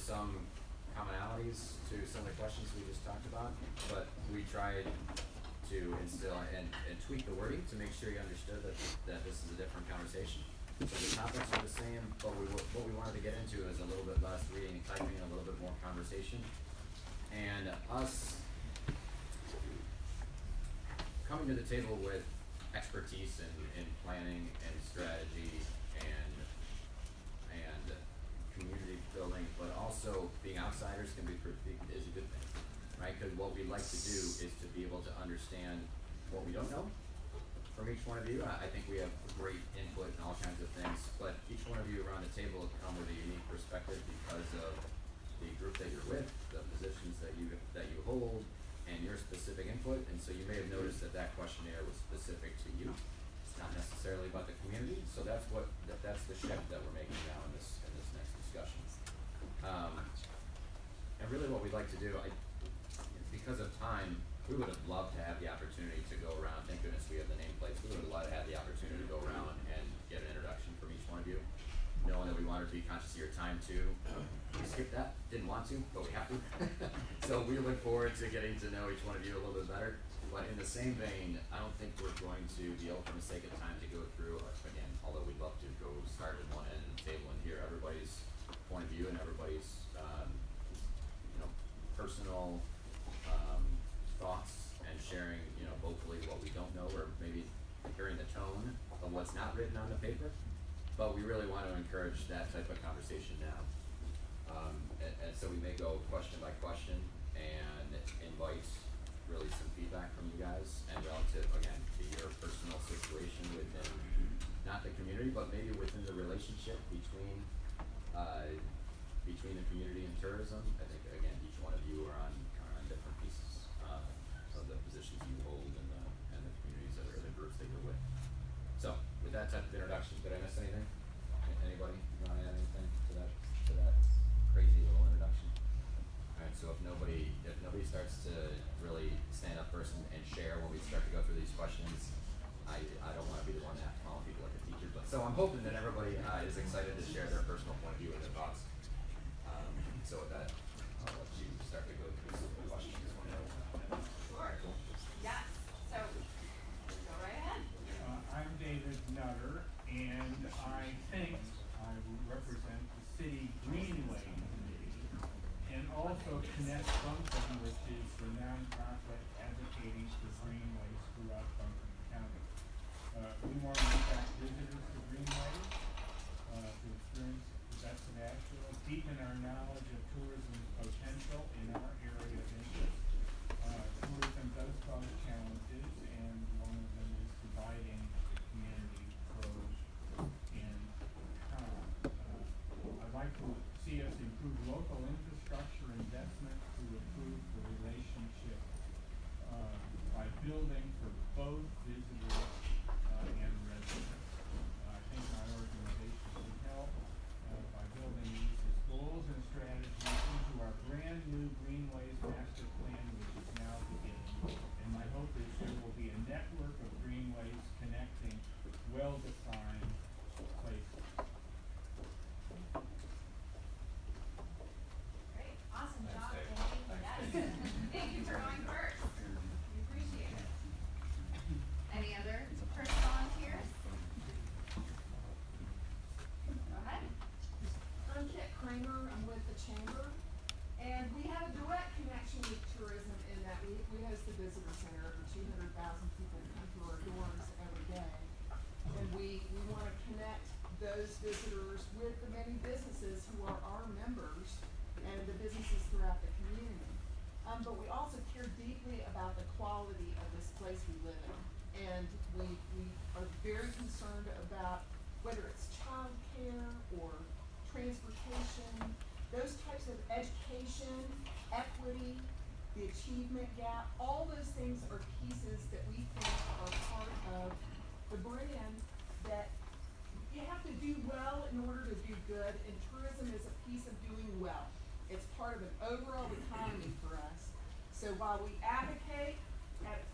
some commonalities to some of the questions we just talked about, but we tried to instill and tweak the wording to make sure you understood that this is a different conversation. So the topics are the same, but what we wanted to get into is a little bit less reading and typing, a little bit more conversation. And us coming to the table with expertise in planning and strategy and community building, but also being outsiders is a good thing, right? Because what we like to do is to be able to understand what we don't know from each one of you. I think we have great input in all kinds of things, but each one of you around the table come with a unique perspective because of the group that you're with, the positions that you hold, and your specific input. And so you may have noticed that questionnaire was specific to you. It's not necessarily about the community. So that's the shift that we're making now in this next discussion. And really what we'd like to do, because of time, we would have loved to have the opportunity to go around. Thank goodness we have the nameplates. We would have loved to have the opportunity to go around and get an introduction from each one of you, knowing that we wanted to be conscious of your time too. We skipped that, didn't want to, but we have to. So we look forward to getting to know each one of you a little bit better. But in the same vein, I don't think we're going to be able, for the sake of time, to go through, again, although we'd love to go start at one end of the table and hear everybody's point of view and everybody's personal thoughts and sharing, hopefully what we don't know, or maybe hearing the tone of what's not written on the paper. But we really want to encourage that type of conversation now. And so we may go question by question and invite really some feedback from you guys and relative, again, to your personal situation within, not the community, but maybe within the relationship between the community and tourism. I think, again, each one of you are on different pieces of the positions you hold and the communities or the groups that you're with. So with that type of introduction, did I miss anything? Anybody want to add anything to that crazy little introduction? All right, so if nobody starts to really stand up first and share when we start to go through these questions, I don't want to be the one to have to follow people like a teacher. But so I'm hoping that everybody is excited to share their personal point of view and their thoughts. So with that, I'll let you start to go through some of the questions. Sure. Yes. So go right ahead. I'm David Nutter, and I think I represent the City Greenway Committee, and also connect something which is the nonprofit advocating for greenways throughout Buncombe County. We want to attract visitors to greenways, to experience the best of Asheville, deepen our knowledge of tourism's potential in our area of interest. Tourism does cause challenges, and one of them is dividing the community pros and cons. I'd like to see us improve local infrastructure investment to improve the relationship by building for both visitors and residents. I think my organization would help by building these as goals and strategies into our brand new Greenways Master Plan, which is now beginning. And my hope is there will be a network of greenways connecting well-defined places. Great. Awesome job, Dave. Dave. Yes. Thank you for going first. We appreciate it. Any other first volunteers? Go ahead. I'm Kit Kramer. I'm with the Chamber. And we have a direct connection with tourism in that we host the visitor center, and 200,000 people come through our doors every day. And we want to connect those visitors with the many businesses who are our members and the businesses throughout the community. But we also care deeply about the quality of this place we live in. And we are very concerned about whether it's childcare or transportation, those types of education, equity, the achievement gap, all those things are pieces that we think are part of the brand that you have to do well in order to do good, and tourism is a piece of doing well. It's part of an overall economy for us. So while we advocate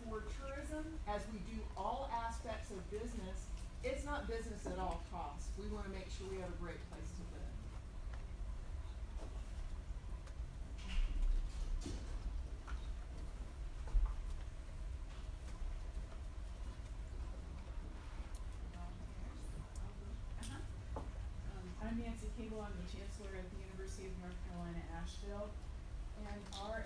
for tourism, as we do all aspects of business, it's not business at all costs. We want to make sure we have a great place to live. I'm Nancy Kingle, I'm the Chancellor at the University of North Carolina, Asheville. And our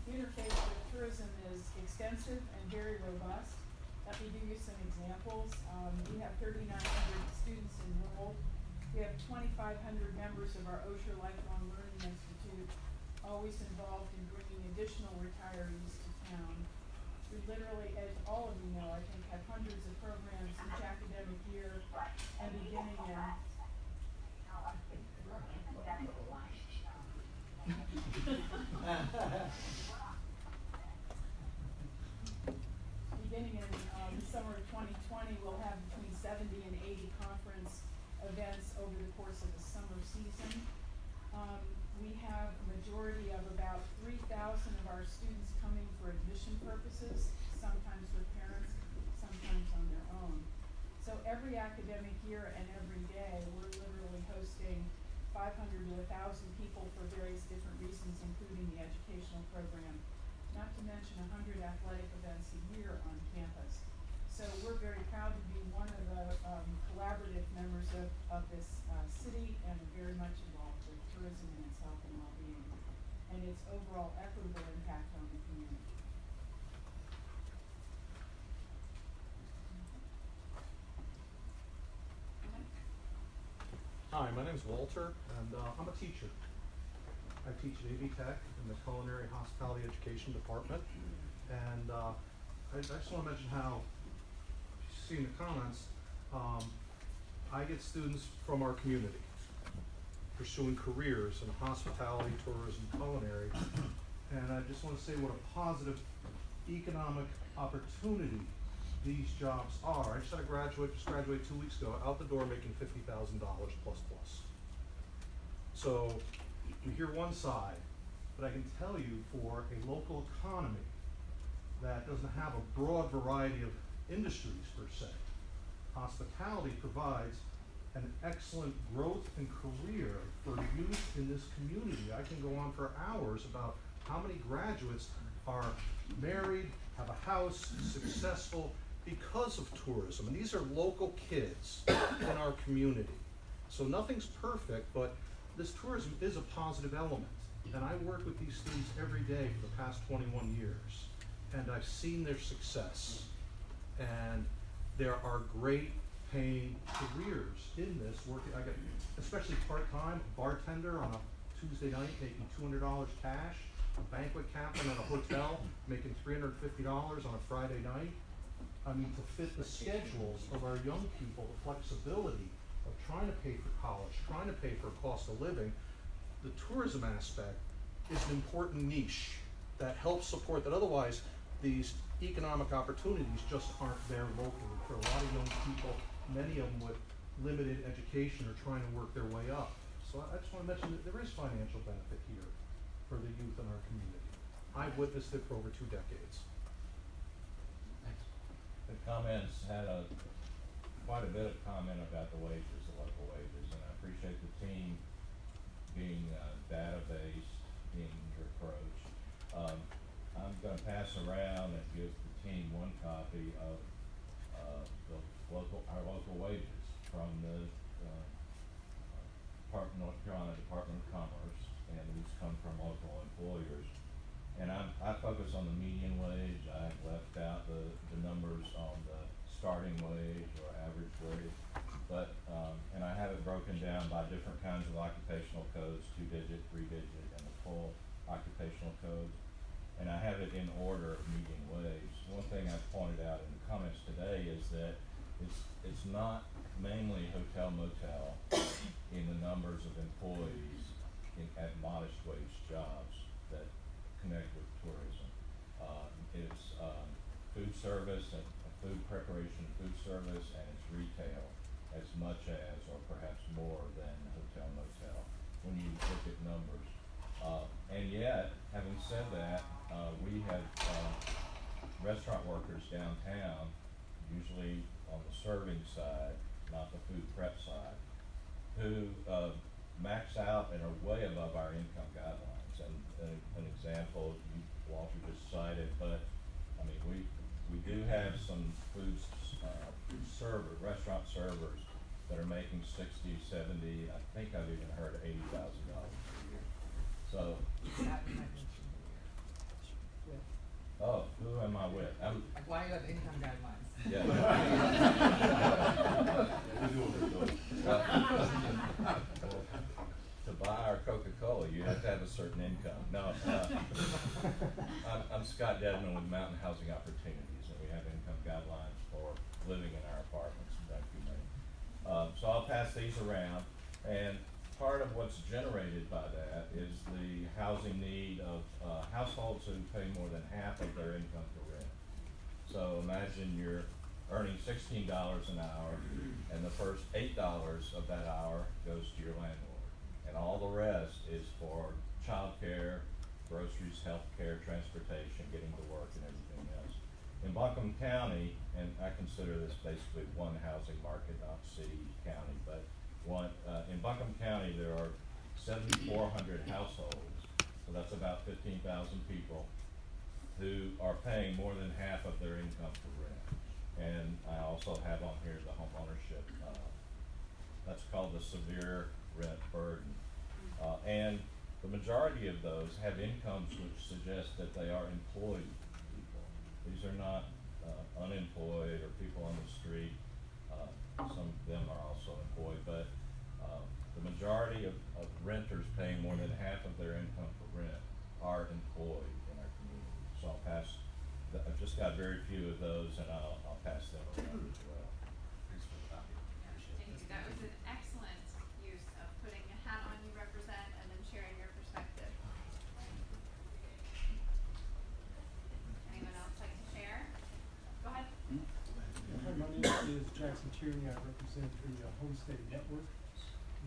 interface with tourism is extensive and very robust. Let me give you some examples. We have 3,900 students enrolled. We have 2,500 members of our Osher Lifelong Learning Institute, always involved in bringing additional retirees to town. We literally, as all of you know, I think, have hundreds of programs each academic year and beginning in the summer of 2020, we'll have between 70 and 80 conference events over the course of the summer season. We have a majority of about 3,000 of our students coming for admission purposes, sometimes with parents, sometimes on their own. So every academic year and every day, we're literally hosting 500 to 1,000 people for various different reasons, including the educational program, not to mention 100 athletic events a year on campus. So we're very proud to be one of the collaborative members of this city and very much involved with tourism and its health and well-being and its overall equitable impact on the community. Hi, my name is Walter, and I'm a teacher. I teach at AV Tech in the Culinary Hospitality Education Department, and I just want to mention how, if you see in the comments, I get students from our community pursuing careers in hospitality, tourism, culinary, and I just want to say what a positive economic opportunity these jobs are. I just had a graduate, just graduated 2 weeks ago, out the door making $50,000 plus. So you hear one side, but I can tell you for a local economy that doesn't have a broad variety of industries per se, hospitality provides an excellent growth and career for youth in this community. I can go on for hours about how many graduates are married, have a house, successful because of tourism. And these are local kids in our community. So nothing's perfect, but this tourism is a positive element. And I work with these students every day for the past 21 years. And I've seen their success. And there are great paying careers in this working. I get, especially part-time, a bartender on a Tuesday night making $200 cash, a banquet captain at a hotel making $350 on a Friday night. I mean, to fit the schedules of our young people, the flexibility of trying to pay for college, trying to pay for cost of living, the tourism aspect is an important niche that helps support that. Otherwise, these economic opportunities just aren't there locally for a lot of young people, many of them with limited education or trying to work their way up. So I just want to mention that there is financial benefit here for the youth in our community. I've witnessed it for over 2 decades. The comments had quite a bit of comment about the wages, the local wages, and I appreciate the team being data-based in your approach. I'm going to pass around and give the team one copy of our local wages from the North Carolina Department of Commerce, and these come from local employers. And I focus on the median wage. I've left out the numbers on the starting wage or average wage, but and I have it broken down by different kinds of occupational codes, 2-digit, 3-digit, and the full occupational codes. And I have it in order of median wage. One thing I pointed out in the comments today is that it's not mainly hotel motel in the numbers of employees at modest wage jobs that connect with tourism. It's food service and food preparation, food service, and it's retail as much as, or perhaps more than hotel motel when you look at numbers. And yet, having said that, we have restaurant workers downtown, usually on the serving side, not the food prep side, who max out and are way above our income guidelines. And an example, Walter just cited, but I mean, we do have some restaurant servers that are making 60, 70, I think I've even heard $80,000 a year. So, oh, who am I with? I'm, Like, why do you have income guidelines? yeah. To buy our Coca-Cola, you have to have a certain income. No, I'm Scott Dedman with Mountain Housing Opportunities, and we have income guidelines for living in our apartments. Thank you, Mayor. So I'll pass these around, and part of what's generated by that is the housing need of households who pay more than half of their income for rent. So imagine you're earning $16 an hour, and the first $8 of that hour goes to your landlord, and all the rest is for childcare, groceries, healthcare, transportation, getting to work, and everything else. In Buncombe County, and I consider this basically one housing market, not city, county, but in Buncombe County, there are 7,400 households, so that's about 15,000 people who are paying more than half of their income for rent. And I also have on here the home ownership, that's called the severe rent burden. And the majority of those have incomes which suggest that they are employed people. These are not unemployed or people on the street. Some of them are also employed, but the majority of renters paying more than half of their income for rent are employed in our community. So I'll pass, I've just got very few of those, and I'll pass them around as well. Thanks for the copy. Appreciate Thank you. That was an excellent use of putting a hat on you represent and then sharing your perspective. Anyone else like to share? Go ahead. Hi, my name is Jackson Tierney. I represent the Homestay Network.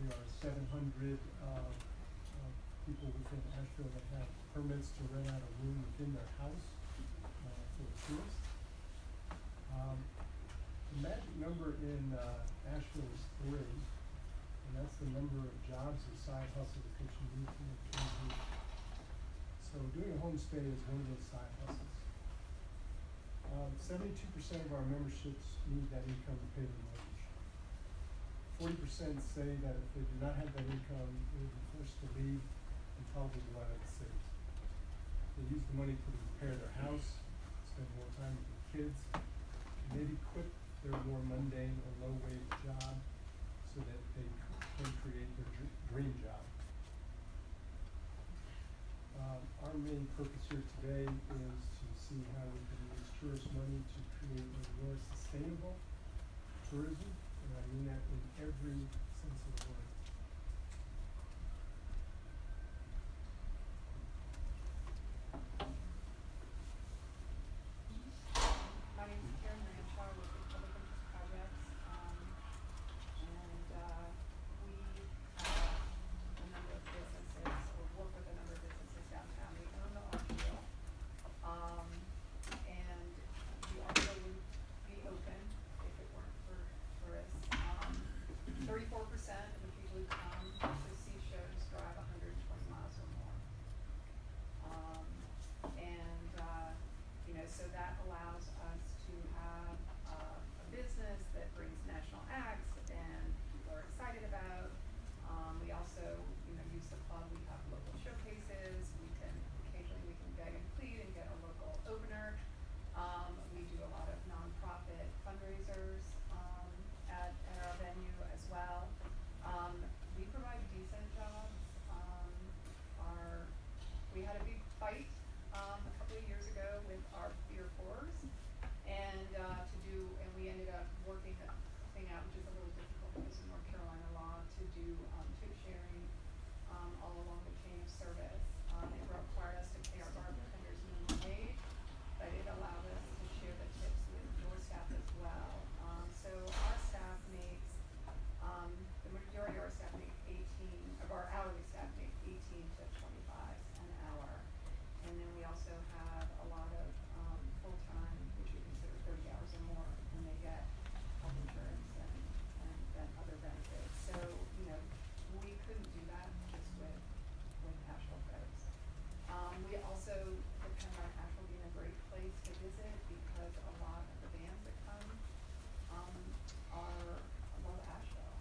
We are 700 people within Asheville that have permits to rent out a room within their house for a tourist. The magic number in Asheville is 3, and that's the number of jobs and side hustles that you need to make ends meet. So doing a homestay is one of those side hustles. 72% of our memberships need that income to pay their mortgage. 40% say that if they do not have that income, they will be forced to leave and probably go out of the city. They use the money to repair their house, spend more time with their kids, and maybe quit their more mundane or low-wage job so that they can create their dream job. Our main purpose here today is to see how we can use tourist money to create a more sustainable tourism, and I mean that in every sense of the word. My name is Karen Rancho, I work with Public Interest Projects, and we have a number of businesses, or work with a number of businesses downtown. We own the Asheville, and we also would be open if it weren't for tourists. 34% of the people who come to see shows drive 120 miles or more. So that allows us to have a business that brings national acts and people are excited about. We also, use the club. We have local showcases. Occasionally we can beg and plead and get a local opener. We do a lot of nonprofit fundraisers at our venue as well. We provide decent jobs. We had a big fight a couple of years ago with our beer pours, and we ended up working that thing out, which is a little difficult because of North Carolina law, to do tip sharing all along the chain of service. It required us to pay our bartenders minimum wage, but it allowed us to share the tips with your staff as well. So our staff makes, the majority of our staff make our hourly staff make 18 to 25 an hour. And then we also have a lot of full-time, which we consider 30 hours or more, and they get health insurance and other benefits. So, we couldn't do that just with Asheville folks. We also depend on Asheville being a great place to visit because a lot of the bands that come love Asheville.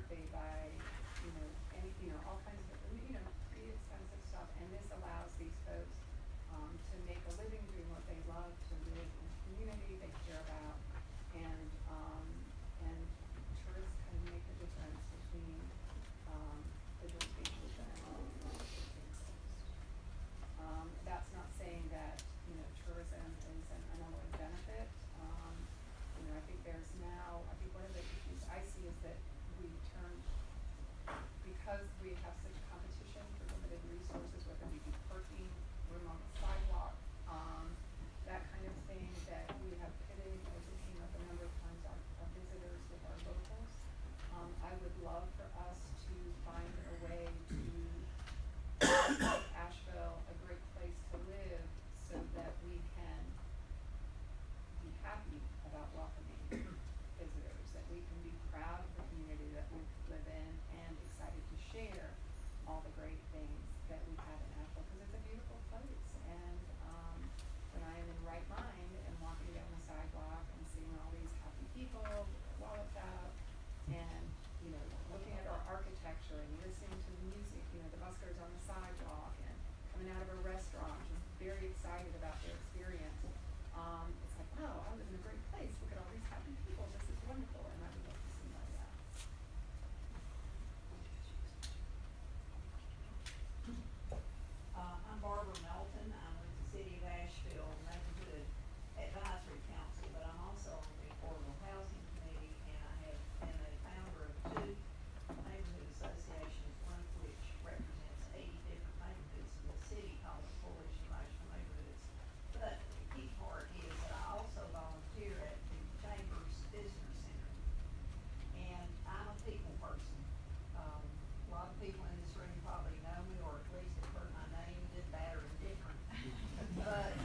they buy, all kinds of, pretty expensive stuff, and this allows these folks, to make a living doing what they love, to live in a community they care about, and tourists kind of make a difference between, the locations and that's not saying that, tourism is an unalloyed benefit. I think there's now, I think one of the issues I see is that we turn, because we have such competition for limited resources, whether we be parking, room on the sidewalk, that kind of thing, that we have pitted, as it came up a number of times, our visitors with our locals. I would love for us to find a way to make Asheville a great place to live so that we can be happy about welcoming visitors, that we can be proud of the community that we live in and excited to share all the great things that we have in Asheville, because it's a beautiful place. And when I am in right mind and walking down the sidewalk and seeing all these happy people with their wallets out and, looking at our architecture and listening to the music, the buskers on the sidewalk and coming out of a restaurant, just very excited about their experience. It's like, wow, I live in a great place. Look at all these happy people. This is wonderful, and I would love to see more of that. I'm Barbara Melton. I'm with the City of Asheville Neighborhood Advisory Council, but I'm also on the Affordable Housing Committee, and I have been a founder of two neighborhood associations, one of which represents 80 different neighborhoods in the city called the Coalition of Asheville Neighborhoods. But the key part is that I also volunteer at the Chamber's Visitor Center, and I'm a people person. A lot of people in this room probably know me, or at least have heard my name, good, bad, or indifferent. But,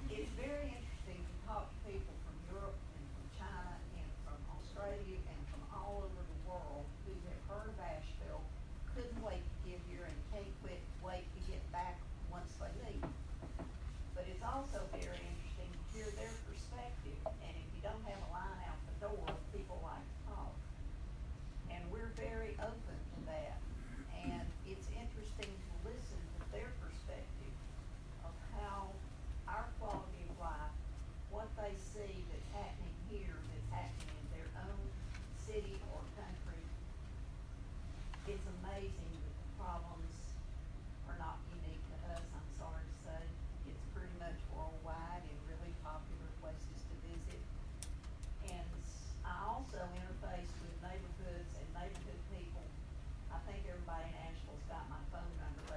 it's very interesting to talk to people from Europe and from China and from Australia and from all over the world who have heard of Asheville, couldn't wait to get here, and can't wait to get back once they leave. But it's also very interesting to hear their perspective, and if you don't have a line out the door, people like to talk. And we're very open to that, and it's interesting to listen to their perspective of how our quality of life, what they see that's happening here, that's happening in their own city or country. It's amazing that the problems are not unique to us, I'm sorry to say. It's pretty much worldwide and really popular places to visit. And I also interface with neighborhoods and neighborhood people. I think everybody in Asheville's got my phone number.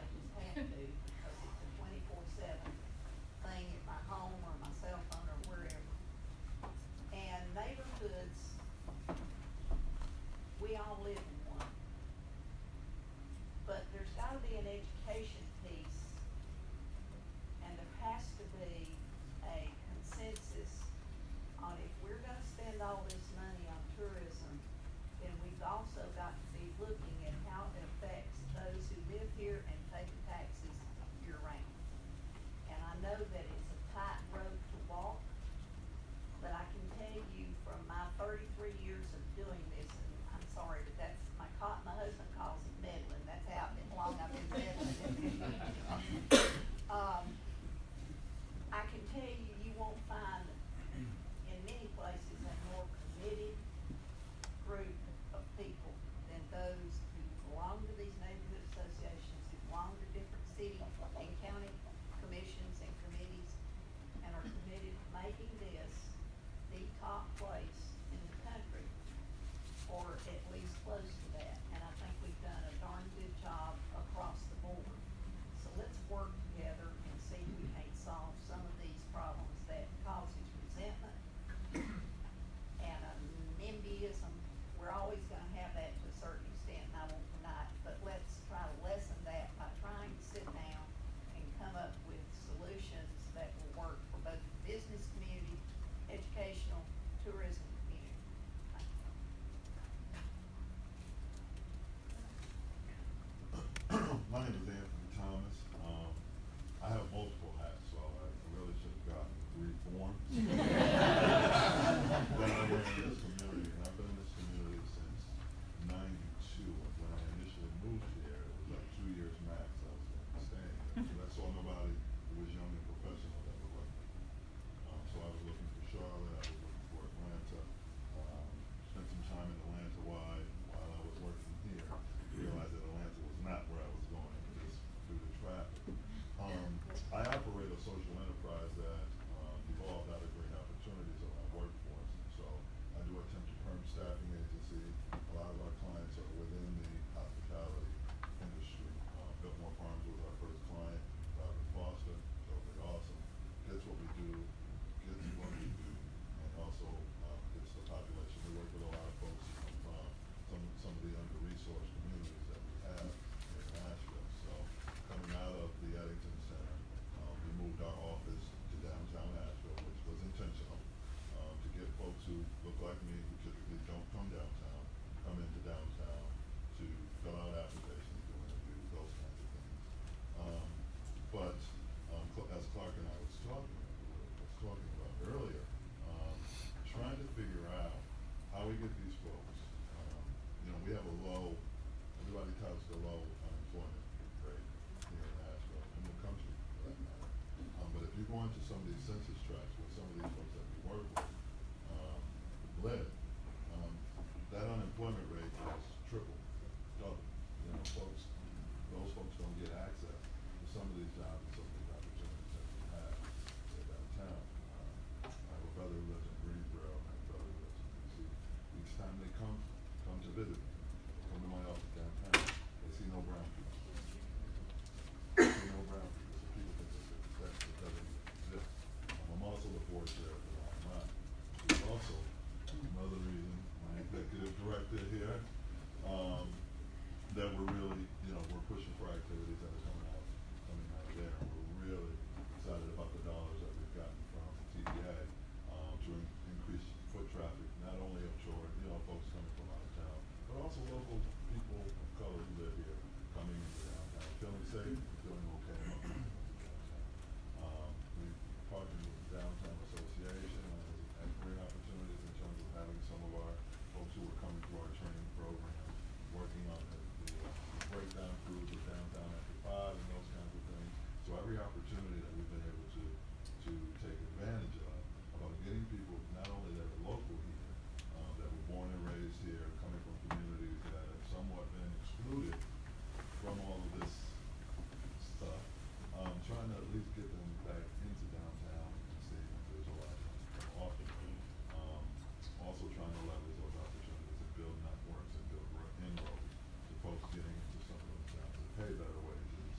gone to some of these census tracts with some of these folks that we work with, live, that unemployment rate has tripled, doubled. You know, those folks don't get access to some of these jobs and some of these opportunities that we have here downtown. I have a brother who lives in Greensboro, and I have a brother who lives in DC. Each time they come to visit me, come to my office downtown, they see no brown people. They see no brown people, so people think that doesn't exist. I'm also the board chair for the Almanac. It's also another reason, my executive director here, that we're really, we're pushing for activities that are coming out of there. And we're really excited about the dollars that we've gotten from TDA, to increase foot traffic, not only of shore, folks coming from out of town, but also local people of color who live here coming into downtown, feeling safe, feeling okay about coming into downtown. We've partnered with the Downtown Association and great opportunities in terms of having some of our folks who are coming through our training program, working on the breakdown crews of downtown after 5 and those kinds of things. So every opportunity that we've been able to take advantage of about getting people not only that are local here, that were born and raised here, coming from communities that have somewhat been excluded from all of this stuff, trying to at least get them back into downtown and stay and visualize them often. Also trying to leverage those opportunities to build networks and build inroads to folks getting into some of those jobs that pay better wages,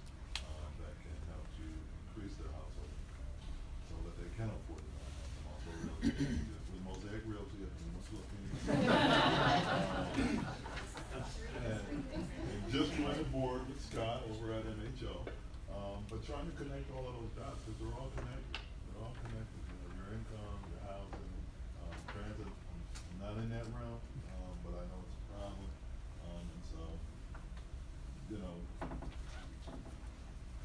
that can help to increase their household income so that they can afford to buy a house. I'm also with Mosaic Realty up in West Philippines. And just joined the board with Scott over at MHO, but trying to connect all of those dots because they're all connected. They're all connected. Your income, your housing, transit. I'm not in that realm, but I know it's a problem. And so,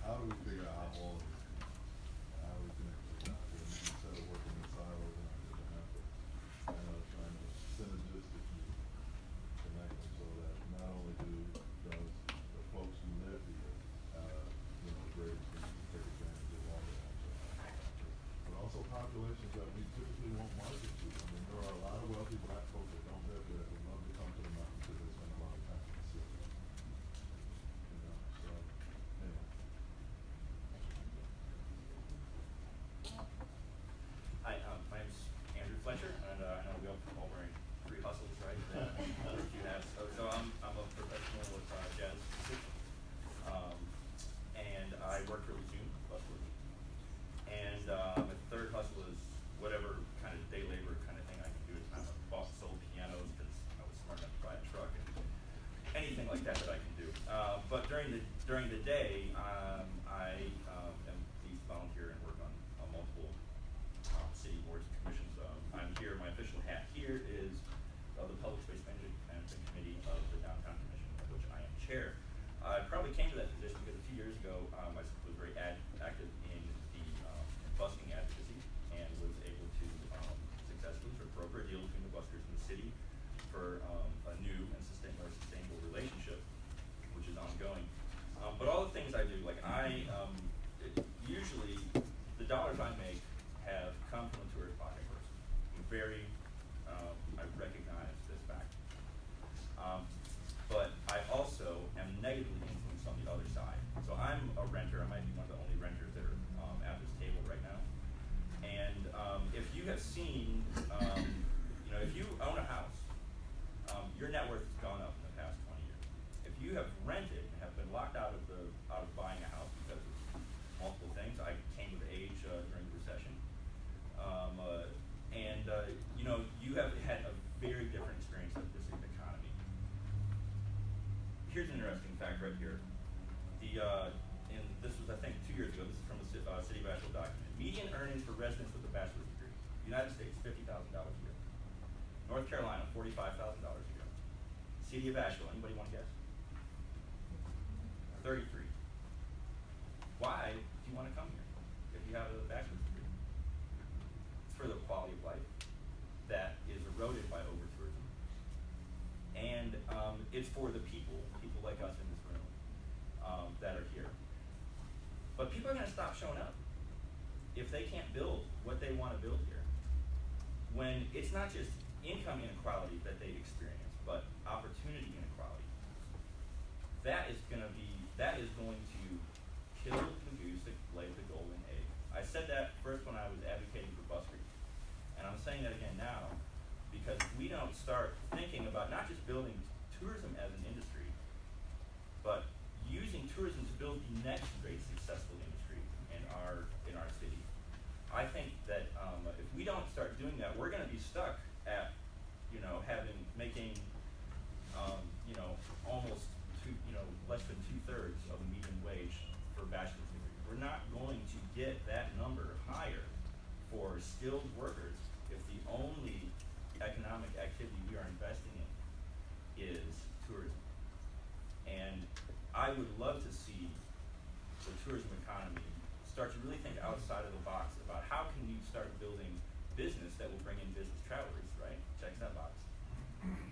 how do we figure out how all of this connects? How do we connect the dots? And instead of working in silos and our different efforts, trying to synergistically connect them so that not only does the folks who live here have, great experience to take advantage of all the but also populations that we typically won't market to. I mean, there are a lot of wealthy black folks that don't live here that would love to come to the mountains because they spend a lot of time in the city. So, anyway. Hi, my name's Andrew Fletcher, and I know we all wearing 3 hustles, right? Another few hats. So I'm a professional with Jazz Music, and I work for Legion, Bus Legion. And my third hustle is whatever kind of day labor kind of thing I can do. It's not sold pianos because I was smart enough to buy a truck and anything like that I can do. But during the day, I am pleased to volunteer and work on multiple city boards and commissions. I'm here. My official hat here is the Public Space Management Committee of the Downtown Commission, of which I am chair. I probably came to that position because a few years ago I was very active in the busking advocacy and was able to successfully sort of broker a deal between the buskers and the city for a new and more sustainable relationship, which is ongoing. But all the things I do, like usually the dollars I make have come from the tourist pocket first. I recognize this fact. But I also am negatively influenced on the other side. So I'm a renter. I might be one of the only renters that are at this table right now. And if you have seen, if you own a house, your net worth has gone up in the past 20 years. If you have rented and have been locked out of buying a house because of multiple things, I came of age during the recession, you have had a very different experience of this economy. Here's an interesting fact right here. And this was, I think, 2 years ago. This is from the City of Asheville document. Median earnings for residents with a bachelor's degree. United States, $50,000 a year. North Carolina, $45,000 a year. City of Asheville, anybody want to guess? 33. Why do you want to come here if you have a bachelor's degree? It's for the quality of life that is eroded by over-tourism. And it's for the people like us in this room that are here. But people are going to stop showing up. if they can't build what they want to build here, when it's not just income inequality that they experience, but opportunity inequality, that is going to kill the goose that laid the golden egg. I said that first when I was advocating for bus routes, and I'm saying that again now, because if we don't start thinking about not just building tourism as an industry, but using tourism to build the next great successful industry in our city, I think that if we don't start doing that, we're going to be stuck at making almost less than 2/3 of the median wage for bachelor's degrees. We're not going to get that number higher for skilled workers if the only economic activity we are investing in is tourism. And I would love to see the tourism economy start to really think outside of the box about how can you start building business that will bring in business travelers, right? Checks that box.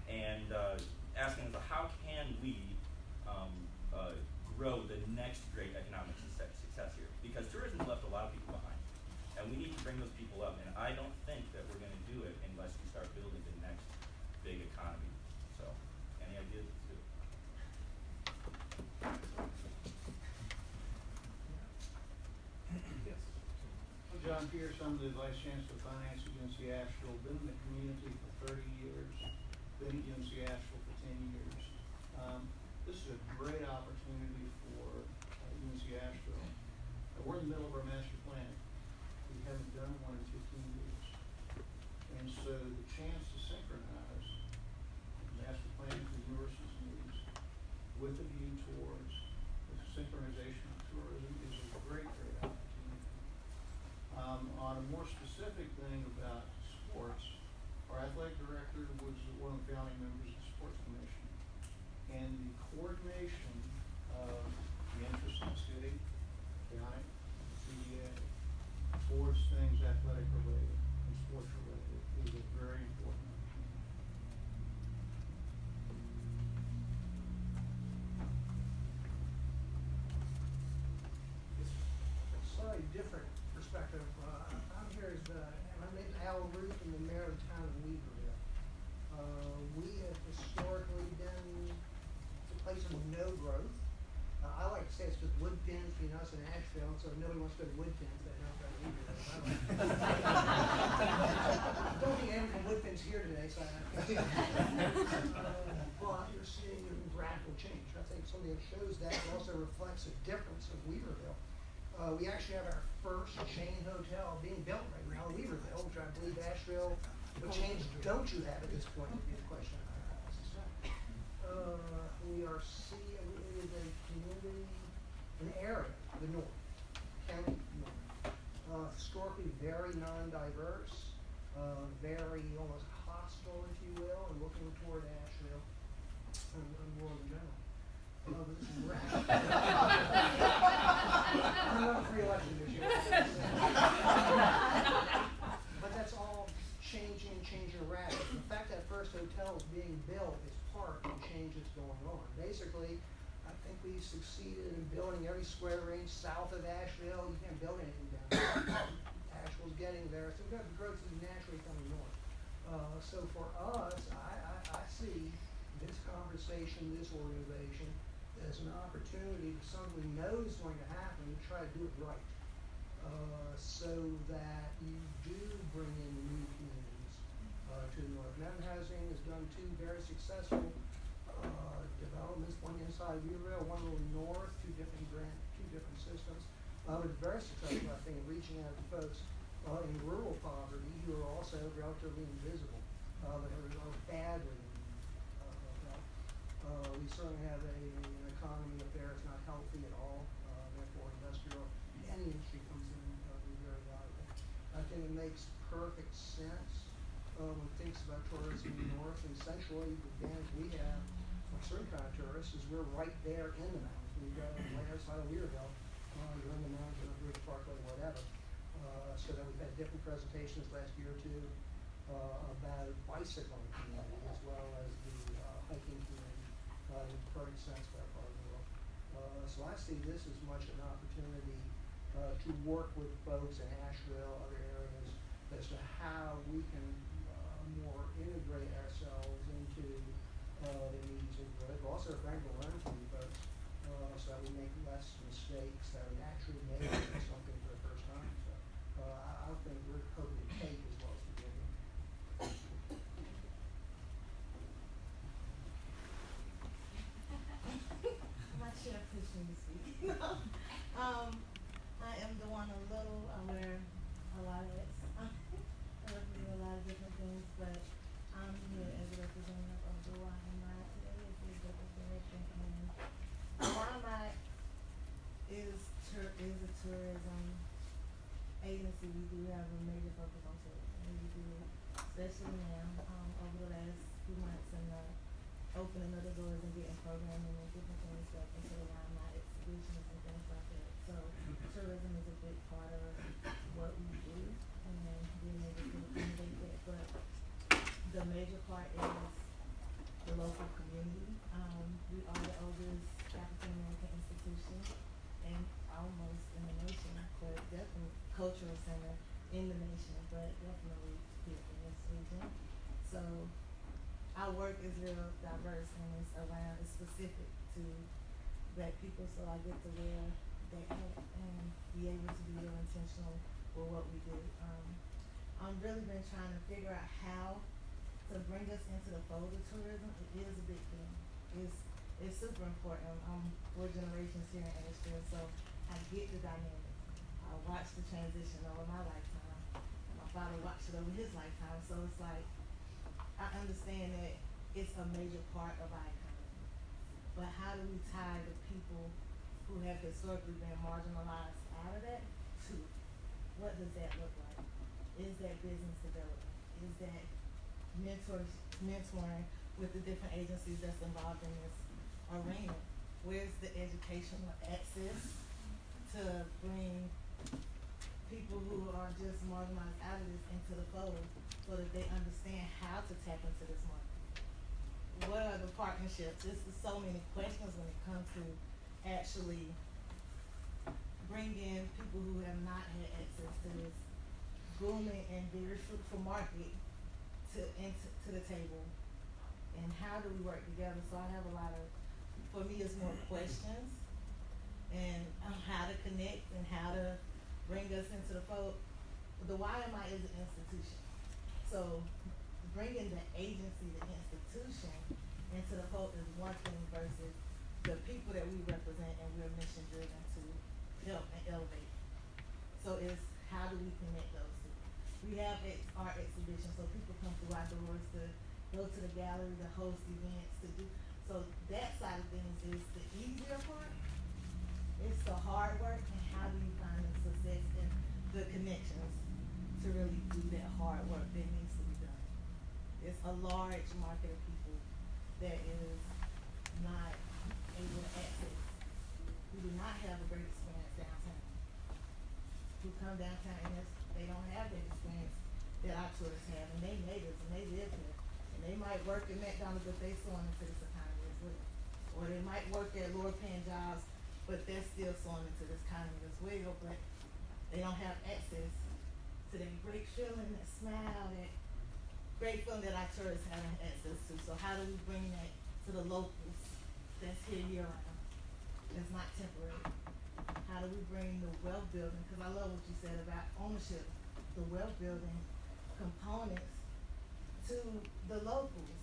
And asking about how can we grow the next great economic success here? Because tourism left a lot of people behind, and we need to bring those people up. And I don't think that we're going to do it unless we start building the next big economy. So, any ideas? Yes. I'm John Pierce. I'm the Vice Chancellor of Finance at UNC Asheville. Been in the community for 30 years. Been at UNC Asheville for 10 years. This is a great opportunity for UNC Asheville. We're in the middle of our master plan. We haven't done one in 15 years. And so the chance to synchronize master plan to university's needs with a view towards the synchronization of tourism is a great, great opportunity. On a more specific thing about sports, our athletic director was one of the founding members of the Sports Commission. And the coordination of the interest in the city, county, TDA, towards things athletic related and sports related is a very important opportunity. Slightly different perspective. I'm here as my name's Al Ruth, and the mayor of the town of Weaverville. We have historically been a place of no growth. I like to say it's because wood pins between us and Asheville, so if nobody wants to go to wood pins, they don't go to Weaverville. I don't think anyone wood pins here today, so I but you're seeing a radical change. I think something that shows that also reflects a difference of Weaverville. We actually have our first chain hotel being built right now in Weaverville, which I believe Asheville, what change don't you have at this point would be the question I suspect. We are seeing, it is a community, an area, the north, county north. Historically very non-diverse, very almost hostile, if you will, and looking toward Asheville and world in general. But this is I'm not for re-election this year. But that's all changing rapidly. In fact, that first hotel is being built as part of the change that's going on. Basically, I think we succeeded in building every square inch south of Asheville. You can't build anything down there. Asheville's getting there. So the growth is naturally coming north. So for us, I see this conversation, this organization, as an opportunity for something we know is going to happen to try to do it right. So that you do bring in new communities to the north. Mountain Housing has done two very successful developments, one inside Weaverville, one a little north, two different systems. It's very successful, I think, in reaching out to folks in rural poverty who are also relatively invisible, but are badly we certainly have an economy up there that's not healthy at all. Therefore, any industry comes in be very valuable. I think it makes perfect sense when one thinks about tourism in the north. And essentially, the advantage we have for certain kind of tourists is we're right there in the mountains. We go right outside of Weaverville, you're in the mountains, or Bridge Parkway, whatever. So that we've had different presentations last year or two about bicycling community as well as the hiking community. In perfect sense for that part of the world. So I see this as much an opportunity to work with folks in Asheville, other areas, as to how we can, more integrate ourselves into, the needs of the, but also frankly learn from you folks, so that we make less mistakes that we actually made something for the first time, so, I think we're hoping to take as well as to give. I'm not sure if push me to speak. I am the one a little, I wear a lot of hats. I represent a lot of different things, but I'm here as a representative of the YMI today, as the executive director, and YMI is a tourism agency. We do have a major focus on tourism. We do, especially now, over the last few months and the opening of the doors and getting programming and different things that into the YMI exhibitions and things like that. So tourism is a big part of what we do and being able to accommodate that. But the major part is the local community. We are the oldest African American institution and almost in the nation, but definitely cultural center in the nation, but definitely here in this region. So our work is real diverse and it's specific to Black people, so I get to wear that hat and be able to be real intentional with what we do. I've really been trying to figure out how to bring us into the fold of tourism. It is a big thing. It's super important. I'm 4 generations here in Asheville, so I get the dynamic. I watched the transition over my lifetime. My father watched it over his lifetime, so it's like I understand that it's a major part of our economy. But how do we tie the people who have historically been marginalized out of that to it? What does that look like? Is that business development? Is that mentoring with the different agencies that's involved in this arena? Where's the educational access to bring people who are just marginalized out of this into the fold so that they understand how to tap into this market? What are the partnerships? This is so many questions when it comes to actually bringing people who have not had access to this booming and very fruitful market to the table. And how do we work together? So I have a lot of, for me it's more questions and how to connect and how to bring us into the fold. The YMI is an institution. So bringing the agency, the institution into the fold is one thing versus the people that we represent and we're mission driven to help and elevate. So it's how do we connect those two? We have art exhibitions, so people come through our doors to go to the gallery, to host events, to do, so that side of things is the easier part. It's the hard work and how do you find the success and the connections to really do that hard work that needs to be done. It's a large market of people that is not able to access, who do not have a great experience downtown, who come downtown and they don't have that experience that our tourists have, and they natives and they live here, and they might work at McDonald's, but they sewing into this economy as well, or they might work at lower paying jobs, but they're still sewing into this economy as well, but they don't have access to that great feeling, that smile, that great feeling that our tourists have access to. So how do we bring that to the locals that's here year round, that's not temporary? How do we bring the wealth building, because I love what you said about ownership, the wealth building components to the locals.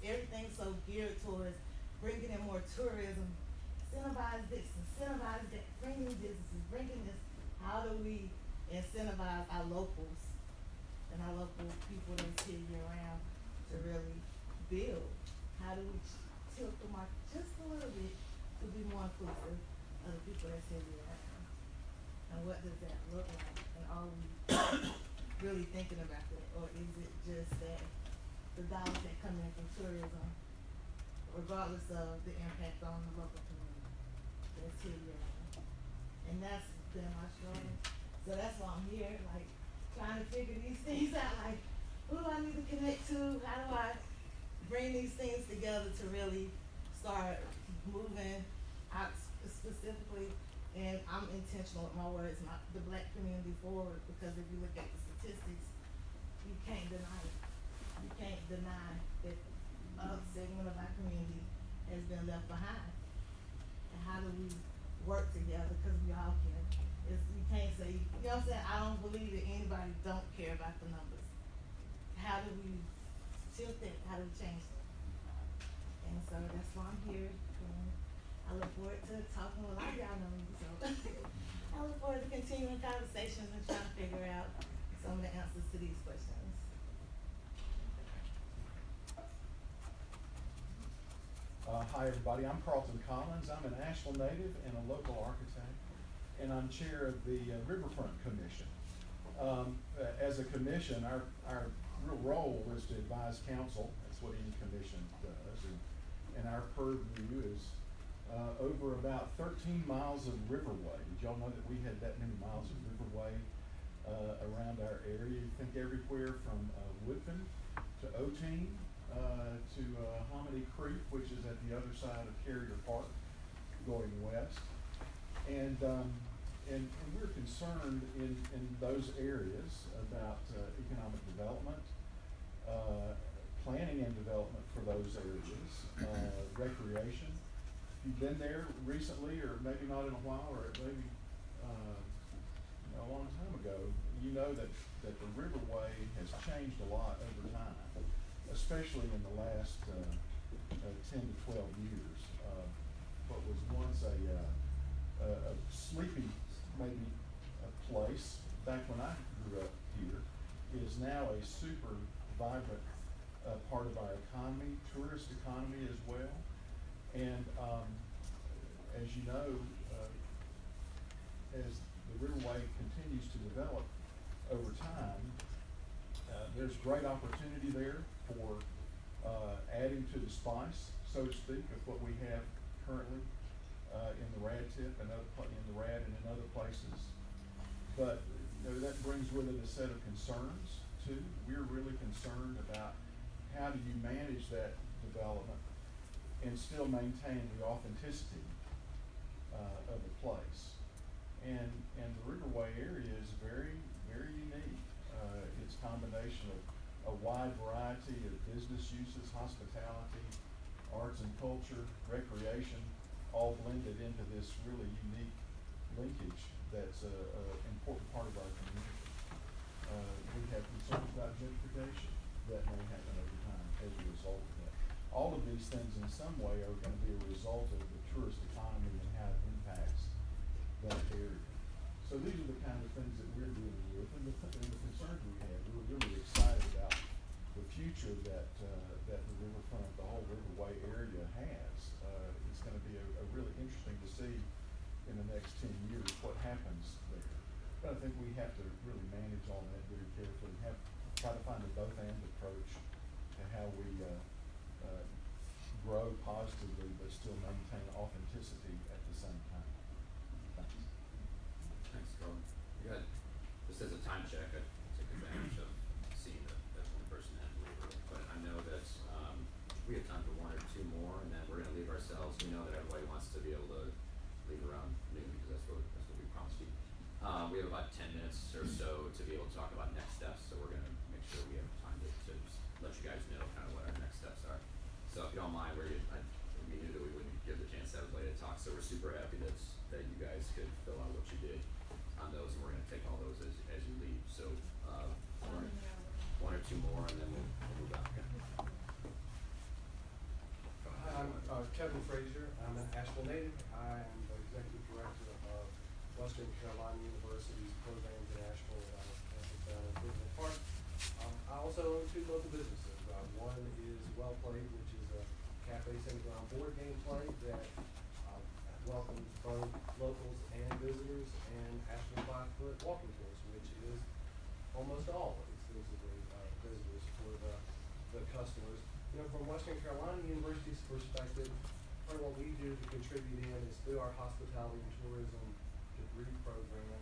Everything's so geared towards bringing in more tourism, incentivize this, incentivize that, bringing businesses, bringing this. How do we incentivize our locals and our local people that's here year round to really build? How do we tilt the market just a little bit to be more inclusive of the people that's here year round? And what does that look like? And are we really thinking about that? Or is it just that the dollars that come in from tourism, regardless of the impact on the local community that's here year round? And that's been my struggle. So that's why I'm here, like, trying to figure these things out, like, who do I need to connect to? How do I bring these things together to really start moving out specifically And I'm intentional with my words, the black community forward, because if you look at the statistics, you can't deny it. You can't deny that a segment of our community has been left behind. And how do we work together, cause we all care. You can't say, you know what I'm saying, I don't believe that anybody don't care about the numbers. How do we tilt that, how do we change that? And so that's why I'm here, and I look forward to talking with a lot of y'all know me, so. I look forward to continuing conversations and trying to figure out some of the answers to these questions. Hi everybody, I'm Carlton Collins. I'm an Asheville native and a local architect, and I'm chair of the Riverfront Commission. As a commission, our real role is to advise council. That's what any commission does, and our purview is over about 13 miles of riverway. Did y'all know that we had that many miles of riverway around our area? You think everywhere from Woodfin to Otine to Hominy Creek, which is at the other side of Carrier Park, going west. And we're concerned in those areas about economic development, planning and development for those areas, recreation. If you've been there recently, or maybe not in a while, or maybe a long time ago, you know that the riverway has changed a lot over time, especially in the last 10 to 12 years. What was once a sleepy, maybe a place back when I grew up here, is now a super vibrant part of our economy, tourist economy as well. And as you know, as the riverway continues to develop over time, there's great opportunity there for adding to the spice, so to speak, of what we have currently in the RAD tip and in the RAD and in other places. But that brings with it a set of concerns too. We're really concerned about how do you manage that development and still maintain the authenticity of the place. And the Riverway area is very, very unique. It's a combination of a wide variety of business uses, hospitality, arts and culture, recreation, all blended into this really unique linkage that's an important part of our community. We have concerns about gentrification that may happen over time as a result of that. All of these things in some way are going to be a result of the tourist economy and how it impacts that area. So these are the kind of things that we're dealing with and the concerns we have. We're really excited about the future that the riverfront, the whole Riverway area has. It's going to be a really interesting to see in the next 10 years what happens there. But I think we have to really manage all that very carefully, try to find a both-and approach to how we grow positively but still maintain authenticity at the same time. Thanks. Thanks, Carl. Good. Just as a time check, I took advantage of seeing that one person had to leave early. But I know that we have time for one or two more, and then we're going to leave ourselves. We know that everybody wants to be able to leave around noon because that's what we promised you. We have about 10 minutes or so to be able to talk about next steps, so we're going to make sure we have time to just let you guys know kind of what our next steps are. So if you don't mind, we knew that we wouldn't give the chance to everybody to talk, so we're super happy that you guys could fill out what you did on those, and we're going to take all those as you leave. So one or two more, and then we'll move on. Okay. Hi, I'm Kevin Frazier. I'm an Asheville native. I am the executive director of Western Carolina University's programs in Asheville down in Brooklyn Park. I also own two local businesses. One is Well Played, which is a cafe centered around board game play that welcomes both locals and visitors, and Asheville 5-foot walking tours, which is almost all exclusively visitors for the customers. From Western Carolina University's perspective, part of what we do to contribute in is through our hospitality and tourism degree program,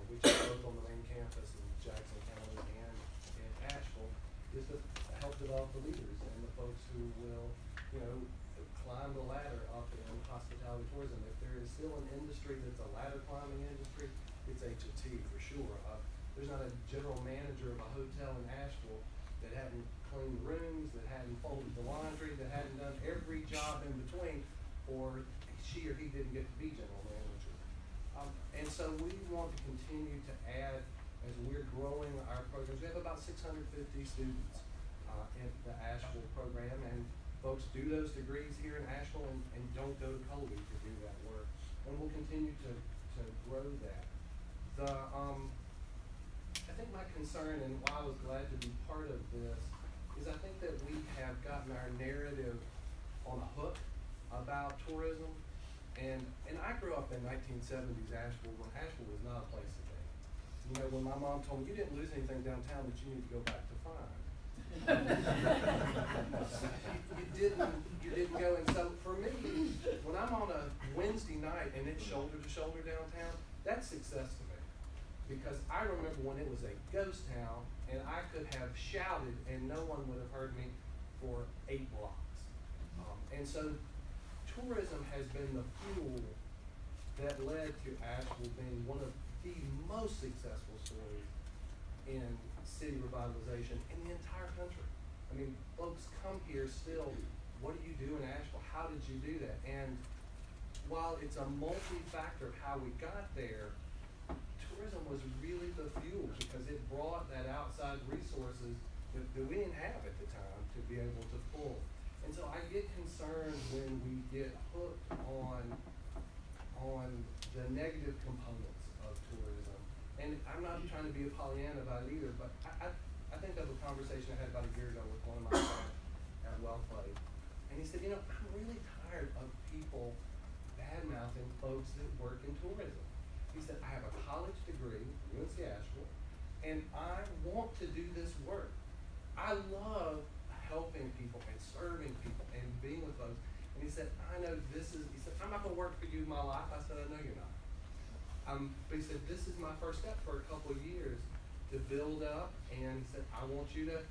which is both on the main campus in Jackson County and in Asheville, is to help develop the leaders and the folks who will, climb the ladder up in hospitality tourism. If there is still an industry that's a ladder climbing industry, it's H&T for sure. There's not a general manager of a hotel in Asheville that hadn't cleaned the rooms, that hadn't folded the laundry, that hadn't done every job in between, or she or he didn't get to be general manager. And so we want to continue to add, as we're growing our programs. We have about 650 students in the Asheville program, and folks do those degrees here in Asheville and don't go to Colby to do that work. And we'll continue to grow that. I think my concern, and why I was glad to be part of this, is I think that we have gotten our narrative on a hook about tourism. And I grew up in 1970s Asheville when Asheville was not a place to be. You know, when my mom told me, you didn't lose anything downtown that you need to go back to find. you didn't go. And so for me, when I'm on a Wednesday night and it's shoulder to shoulder downtown, that's success to me. Because I remember when it was a ghost town and I could have shouted and no one would have heard me for 8 blocks. And so tourism has been the fuel that led to Asheville being one of the most successful stories in city revitalization in the entire country. I mean, folks come here still, what do you do in Asheville? How did you do that? And while it's a multi-factor of how we got there, tourism was really the fuel because it brought that outside resources that we didn't have at the time to be able to pull. And so I get concerned when we get hooked on the negative components of tourism. And I'm not trying to be a Pollyanna about it either, but I think of a conversation I had about a year ago with one of my friends at Wellplay. And he said, you know, I'm really tired of people bad-mouthing folks that work in tourism. He said, I have a college degree, UNC Asheville, and I want to do this work. I love helping people and serving people and being with folks. And he said, I know this is, he said, I'm not gonna work for you my life. I said, I know you're not. But he said, this is my first step for a couple of years to build up. And he said, I want you to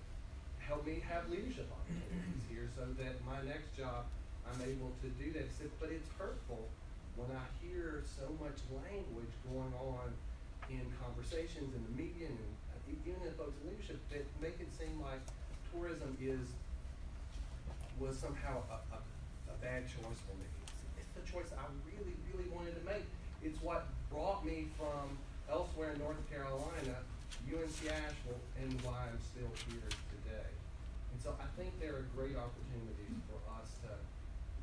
help me have leadership opportunities here so that my next job, I'm able to do that. He said, but it's hurtful when I hear so much language going on in conversations in the media and even in folks in leadership that make it seem like tourism was somehow a bad choice for me. It's the choice I really, really wanted to make. It's what brought me from elsewhere in North Carolina, UNC Asheville, and why I'm still here today. And so I think there are great opportunities for us to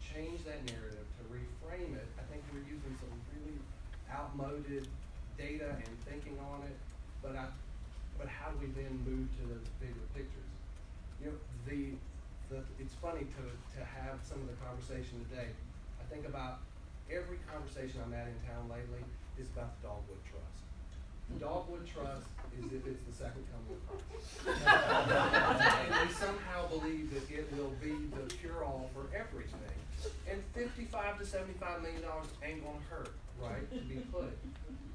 change that narrative, to reframe it. I think we're using some really outmoded data and thinking on it, but how do we then move to those bigger pictures? You know, it's funny to have some of the conversation today. I think about every conversation I'm at in town lately is about the Dogwood Trust. The Dogwood Trust is if it's the second coming of Christ. And they somehow believe that it will be the cure-all for everything. And $55 to $75 million ain't gonna hurt, right, to be put.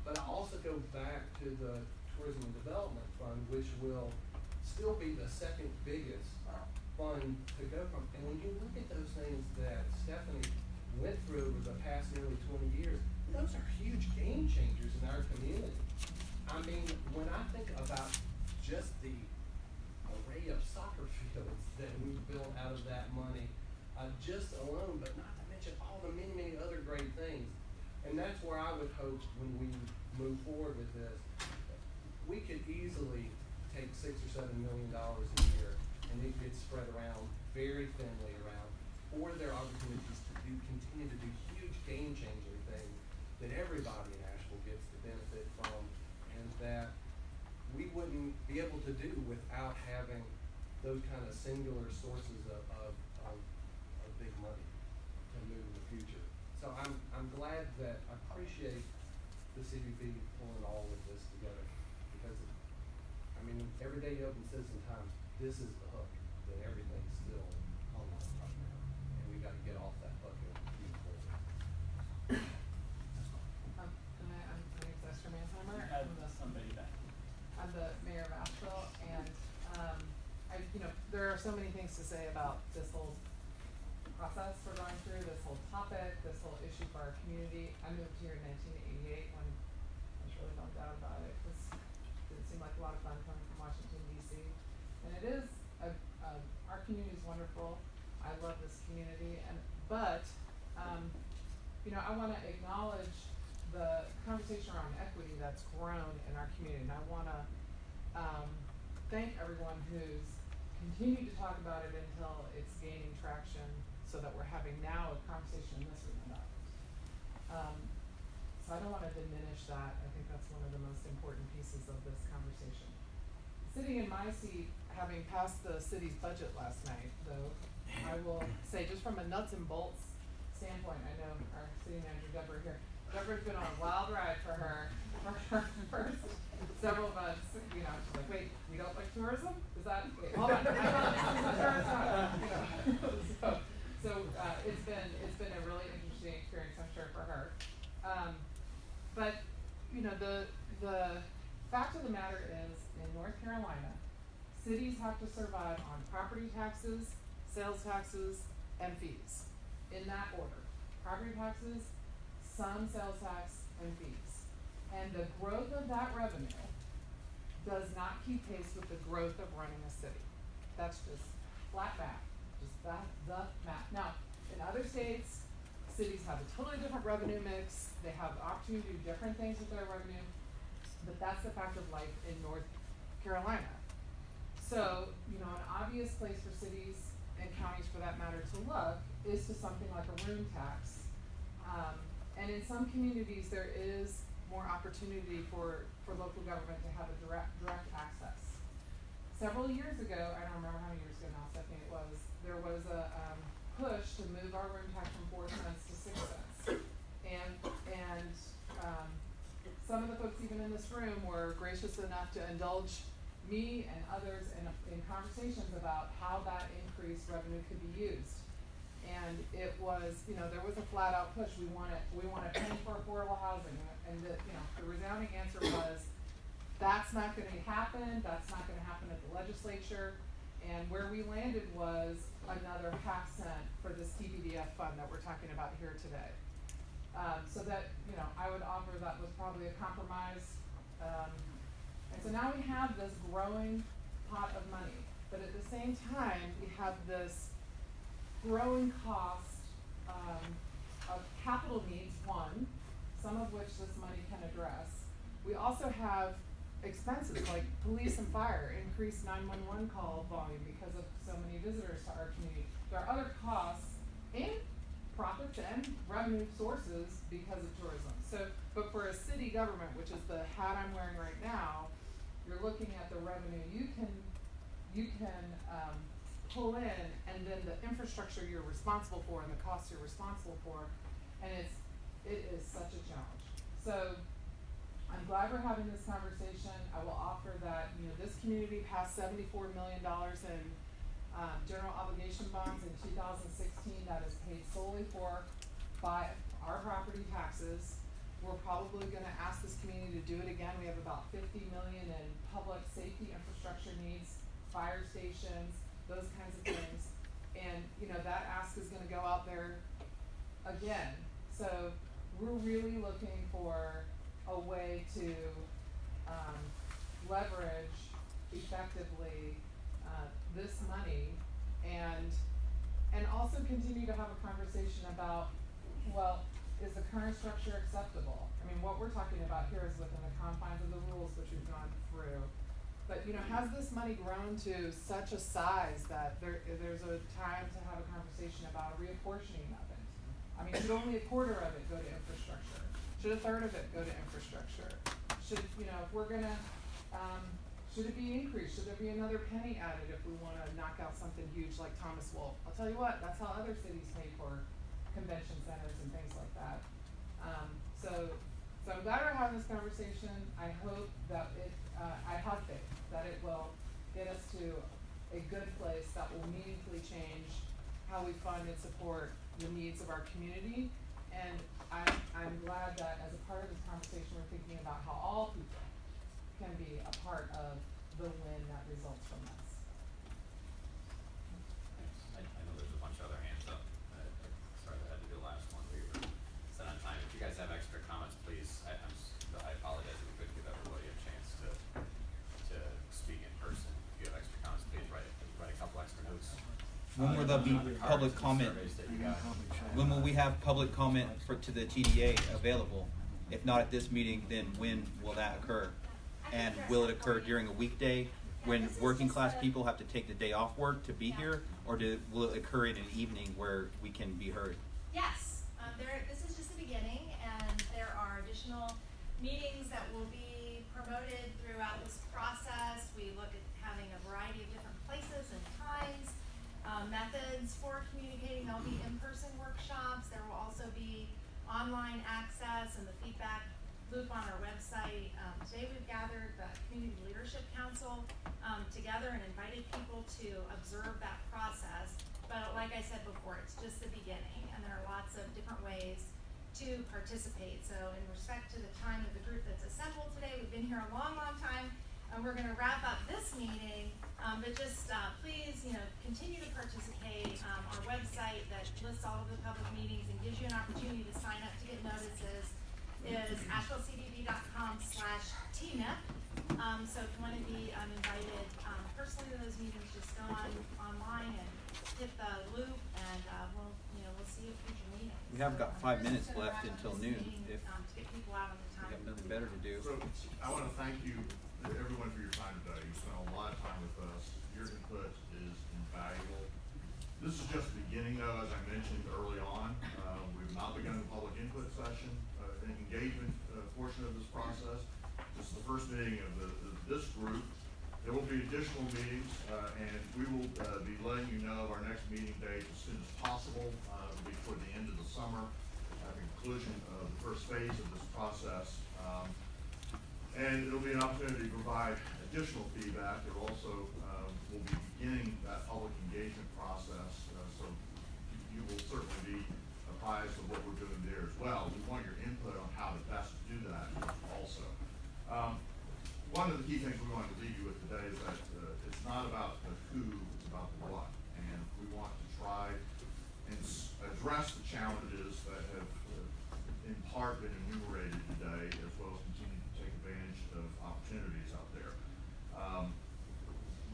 But I also go back to the Tourism and Development Fund, which will still be the second biggest fund to go from. And when you look at those things that Stephanie went through over the past nearly 20 years, those are huge game changers in our community. I mean, when I think about just the array of soccer fields that we've built out of that money, just alone, but not to mention all the many, many other great things. And that's where I would hope when we move forward with this, we could easily take $6 or $7 million a year and it gets spread around very thinly around, or there are opportunities to continue to do huge game-changing things that everybody in Asheville gets to benefit from, and that we wouldn't be able to do without having those kind of singular sources of big money to move in the future. So I'm glad that I appreciate the CVB pulling all of this together, because I mean, every day you open Citizen Times, this is the hook that everything's still hung on right now, and we got to get off that hook and move forward. I'm Esther Manheimer. I'm the mayor of Asheville, and there are so many things to say about this whole process we're going through, this whole topic, this whole issue for our community. I moved here in 1988 when there's really no doubt about it. It seemed like a lot of fun coming from Washington DC, and it is our community is wonderful. I love this community, but I want to acknowledge the conversation around equity that's grown in our community, and I want to thank everyone who's continued to talk about it until it's gaining traction, so that we're having now a conversation in this room about it. So I don't want to diminish that. I think that's one of the most important pieces of this conversation. Sitting in my seat, having passed the city's budget last night, though, I will say, just from a nuts and bolts standpoint, I know our city manager Deborah here. Deborah's been on a wild ride for her first several months. She's like, wait, we don't like tourism? Is that, wait, hold on. So it's been a really interesting experience, I'm sure, for her. But the fact of the matter is, in North Carolina, cities have to survive on property taxes, sales taxes, and fees. In that order. Property taxes, some sales tax, and fees. And the growth of that revenue does not keep pace with the growth of running a city. That's just flat math. Just the math. Now, in other states, cities have a totally different revenue mix. They have the opportunity to do different things with their revenue. But that's the fact of life in North Carolina. So, an obvious place for cities and counties, for that matter, to look is to something like a room tax. And in some communities, there is more opportunity for local government to have a direct access. Several years ago, I don't remember how many years ago now, Stephanie, there was a push to move our room tax from 4 cents to 6 cents. And some of the folks even in this room were gracious enough to indulge me and others in conversations about how that increased revenue could be used. And it was, there was a flat out push. We want to pay for affordable housing. And the resounding answer was, that's not going to happen. That's not going to happen at the legislature. And where we landed was another ½ cent for this TDA fund that we're talking about here today. So that, I would offer that was probably a compromise. And so now we have this growing pot of money, but at the same time, we have this growing cost of capital needs, one, some of which this money can address. We also have expenses like police and fire, increased 911 call volume because of so many visitors to our community. There are other costs and profits and revenue sources because of tourism. But for a city government, which is the hat I'm wearing right now, you're looking at the revenue you can pull in, and then the infrastructure you're responsible for and the costs you're responsible for, and it is such a challenge. So I'm glad we're having this conversation. I will offer that this community passed $74 million in general obligation bonds in 2016 that is paid solely by our property taxes. We're probably going to ask this community to do it again. We have about $50 million in public safety infrastructure needs, fire stations, those kinds of things. And that ask is going to go out there again. So we're really looking for a way to leverage effectively this money and also continue to have a conversation about, well, is the current structure acceptable? I mean, what we're talking about here is within the confines of the rules which we've gone through. But has this money grown to such a size that there's a time to have a conversation about reapportioning of it? I mean, should only a quarter of it go to infrastructure? Should a third of it go to infrastructure? Should, if we're gonna, should it be increased? Should there be another penny added if we wanna knock out something huge like Thomas Wolfe? I'll tell you what, that's how other cities pay for convention centers and things like that. So I'm glad we're having this conversation. I hope that I have faith that it will get us to a good place that will meaningfully change how we fund and support the needs of our community. And I'm glad that as a part of this conversation, we're thinking about how all people can be a part of the win that results from this. I know there's a bunch of other hands up. When will there be public comment? Surveys that you got. When will we have public comment to the TDA available? If not at this meeting, then when will that occur? And will it occur during a weekday when working class people have to take the day off work to be here? Or will it occur in an evening where we can be heard? Yes, this is just the beginning, and there are additional meetings that will be promoted throughout this process. We look at having a variety of different places and times, methods for communicating. There'll be in-person workshops. There will also be online access and the feedback loop on our website. Today we've gathered the Community Leadership Council together and invited people to observe that process. But like I said before, it's just the beginning, and there are lots of different ways to participate. So in respect to the time of the group that's assembled today, we've been here a long, long time, and we're going to wrap up this meeting. But just please, continue to participate. Our website that lists all of the public meetings and gives you an opportunity to sign up to get notices is ashevillecdb.com/TMIP. So if you want to be invited personally to those meetings, just go online and hit the loop, and we'll see you at future meetings. We have got 5 minutes Just gonna left wrap up until this noon. meeting, If to get people out on the we time. have nothing better to do. So, I wanna thank you, everyone, for your time today. You spent a lot of time with us. Your input is invaluable. This is just the beginning, though, as I mentioned early on. We've not begun the public input session, engagement portion of this process. This is the first meeting of this group. There will be additional meetings, and we will be letting you know of our next meeting date as soon as possible. It'll be toward the end of the summer, at the conclusion of the first phase of this process. And it'll be an opportunity to provide additional feedback. It also will be beginning that public engagement process, so you will certainly be apprised of what we're doing there as well. We want your input on how to best do that also. One of the key things we wanted to leave you with today is that it's not about the who, it's about the what. And we want to try and address the challenges that have in part been enumerated today, as well as continue to take advantage of opportunities out there.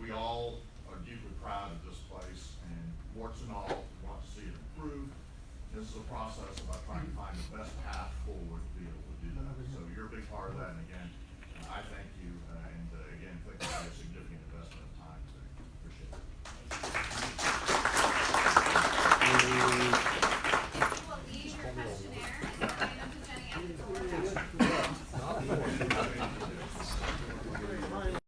We all are deeply proud of this place, and warts and all, we want to see it improve. This is a process about trying to find the best path forward to be able to do that. So you're a big part of that, and again, I thank you, and again, thank you for your significant